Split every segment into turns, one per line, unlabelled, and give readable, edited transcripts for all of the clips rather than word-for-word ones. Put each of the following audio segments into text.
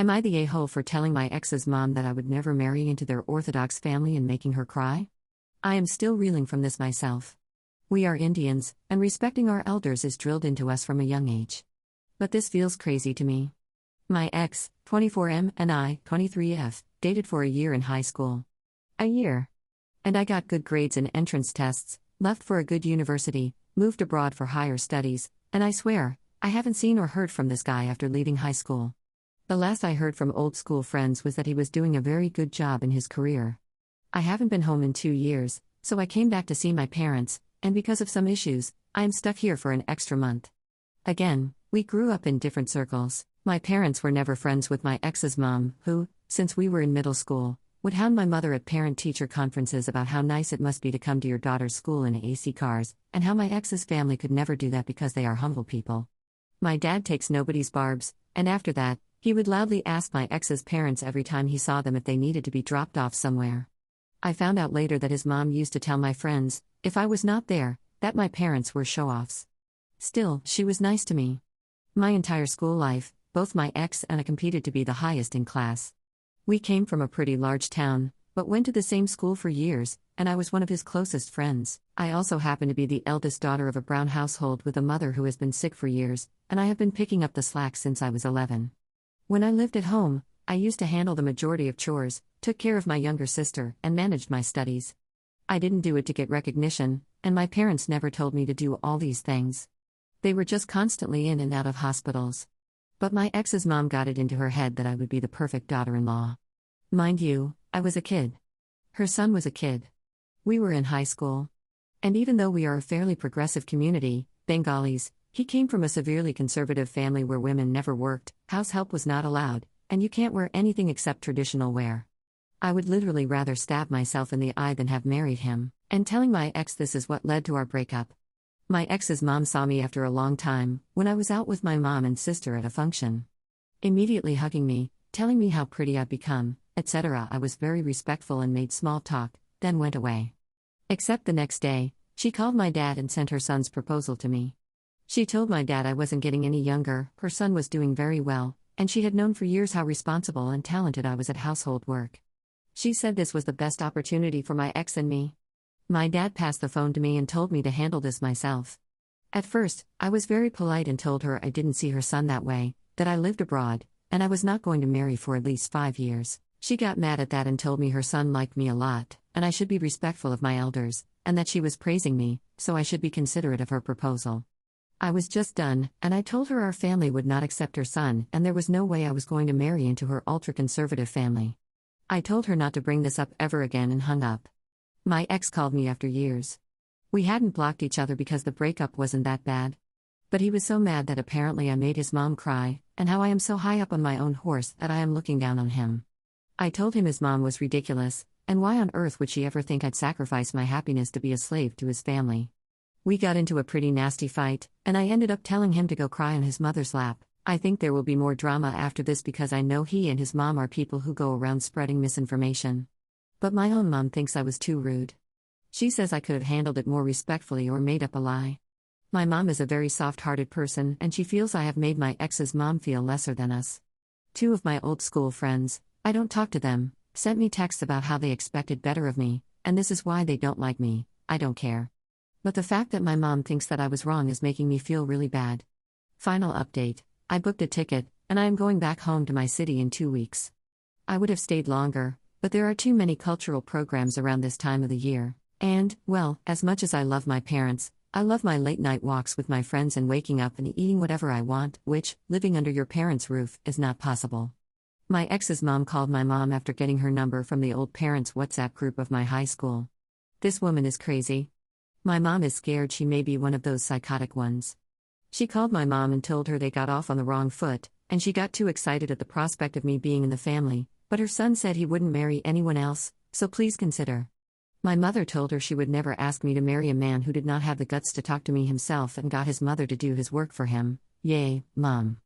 Am I the a-hole for telling my ex's mom that I would never marry into their orthodox family and making her cry? I am still reeling from this myself. We are Indians, and respecting our elders is drilled into us from a young age. But this feels crazy to me. My ex, 24M, and I, 23F, dated for a year in high school. A year. And I got good grades in entrance tests, left for a good university, moved abroad for higher studies, and I swear, I haven't seen or heard from this guy after leaving high school. The last I heard from old school friends was that he was doing a very good job in his career. I haven't been home in 2 years, so I came back to see my parents, and because of some issues, I am stuck here for an extra month. Again, we grew up in different circles. My parents were never friends with my ex's mom, who, since we were in middle school, would hound my mother at parent-teacher conferences about how nice it must be to come to your daughter's school in AC cars, and how my ex's family could never do that because they are humble people. My dad takes nobody's barbs, and after that, he would loudly ask my ex's parents every time he saw them if they needed to be dropped off somewhere. I found out later that his mom used to tell my friends, if I was not there, that my parents were show-offs. Still, she was nice to me. My entire school life, both my ex and I competed to be the highest in class. We came from a pretty large town, but went to the same school for years, and I was one of his closest friends. I also happen to be the eldest daughter of a Brown household with a mother who has been sick for years, and I have been picking up the slack since I was 11. When I lived at home, I used to handle the majority of chores, took care of my younger sister, and managed my studies. I didn't do it to get recognition, and my parents never told me to do all these things. They were just constantly in and out of hospitals. But my ex's mom got it into her head that I would be the perfect daughter-in-law. Mind you, I was a kid. Her son was a kid. We were in high school. And even though we are a fairly progressive community, Bengalis, he came from a severely conservative family where women never worked, house help was not allowed, and you can't wear anything except traditional wear. I would literally rather stab myself in the eye than have married him, and telling my ex this is what led to our breakup. My ex's mom saw me after a long time, when I was out with my mom and sister at a function. Immediately hugging me, telling me how pretty I'd become, etc. I was very respectful and made small talk, then went away. Except the next day, she called my dad and sent her son's proposal to me. She told my dad I wasn't getting any younger, her son was doing very well, and she had known for years how responsible and talented I was at household work. She said this was the best opportunity for my ex and me. My dad passed the phone to me and told me to handle this myself. At first, I was very polite and told her I didn't see her son that way, that I lived abroad, and I was not going to marry for at least 5 years. She got mad at that and told me her son liked me a lot, and I should be respectful of my elders, and that she was praising me, so I should be considerate of her proposal. I was just done, and I told her our family would not accept her son, and there was no way I was going to marry into her ultra-conservative family. I told her not to bring this up ever again and hung up. My ex called me after years. We hadn't blocked each other because the breakup wasn't that bad. But he was so mad that apparently I made his mom cry, and how I am so high up on my own horse that I am looking down on him. I told him his mom was ridiculous, and why on earth would she ever think I'd sacrifice my happiness to be a slave to his family? We got into a pretty nasty fight, and I ended up telling him to go cry on his mother's lap. I think there will be more drama after this because I know he and his mom are people who go around spreading misinformation. But my own mom thinks I was too rude. She says I could have handled it more respectfully or made up a lie. My mom is a very soft-hearted person and she feels I have made my ex's mom feel lesser than us. 2 of my old school friends, I don't talk to them, sent me texts about how they expected better of me, and this is why they don't like me. I don't care. But the fact that my mom thinks that I was wrong is making me feel really bad. Final update, I booked a ticket, and I am going back home to my city in 2 weeks. I would have stayed longer, but there are too many cultural programs around this time of the year, and, well, as much as I love my parents, I love my late-night walks with my friends and waking up and eating whatever I want, which, living under your parents' roof, is not possible. My ex's mom called my mom after getting her number from the old parents' WhatsApp group of my high school. This woman is crazy. My mom is scared she may be one of those psychotic ones. She called my mom and told her they got off on the wrong foot, and she got too excited at the prospect of me being in the family, but her son said he wouldn't marry anyone else, so please consider. My mother told her she would never ask me to marry a man who did not have the guts to talk to me himself and got his mother to do his work for him. Yay, Mom.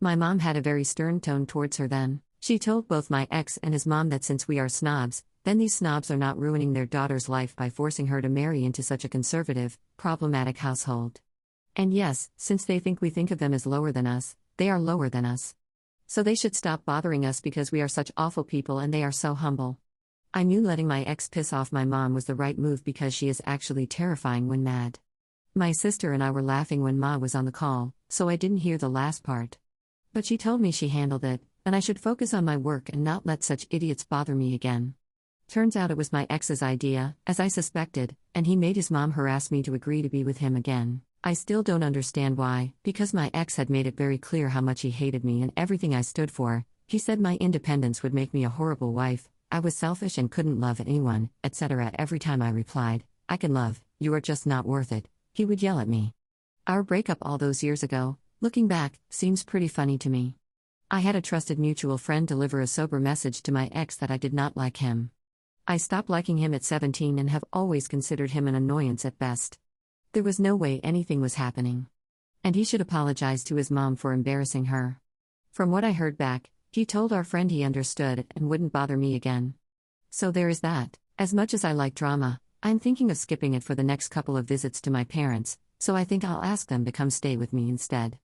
My mom had a very stern tone towards her then. She told both my ex and his mom that since we are snobs, then these snobs are not ruining their daughter's life by forcing her to marry into such a conservative, problematic household. And yes, since they think we think of them as lower than us, they are lower than us. So they should stop bothering us because we are such awful people and they are so humble. I knew letting my ex piss off my mom was the right move because she is actually terrifying when mad. My sister and I were laughing when Ma was on the call, so I didn't hear the last part. But she told me she handled it, and I should focus on my work and not let such idiots bother me again. Turns out it was my ex's idea, as I suspected, and he made his mom harass me to agree to be with him again. I still don't understand why, because my ex had made it very clear how much he hated me and everything I stood for. He said my independence would make me a horrible wife, I was selfish and couldn't love anyone, etc. Every time I replied, I can love, you are just not worth it, he would yell at me. Our breakup all those years ago, looking back, seems pretty funny to me. I had a trusted mutual friend deliver a sober message to my ex that I did not like him. I stopped liking him at 17 and have always considered him an annoyance at best. There was no way anything was happening. And he should apologize to his mom for embarrassing her. From what I heard back, he told our friend he understood and wouldn't bother me again. So there is that. As much as I like drama, I'm thinking of skipping it for the next couple of visits to my parents, so I think I'll ask them to come stay with me instead.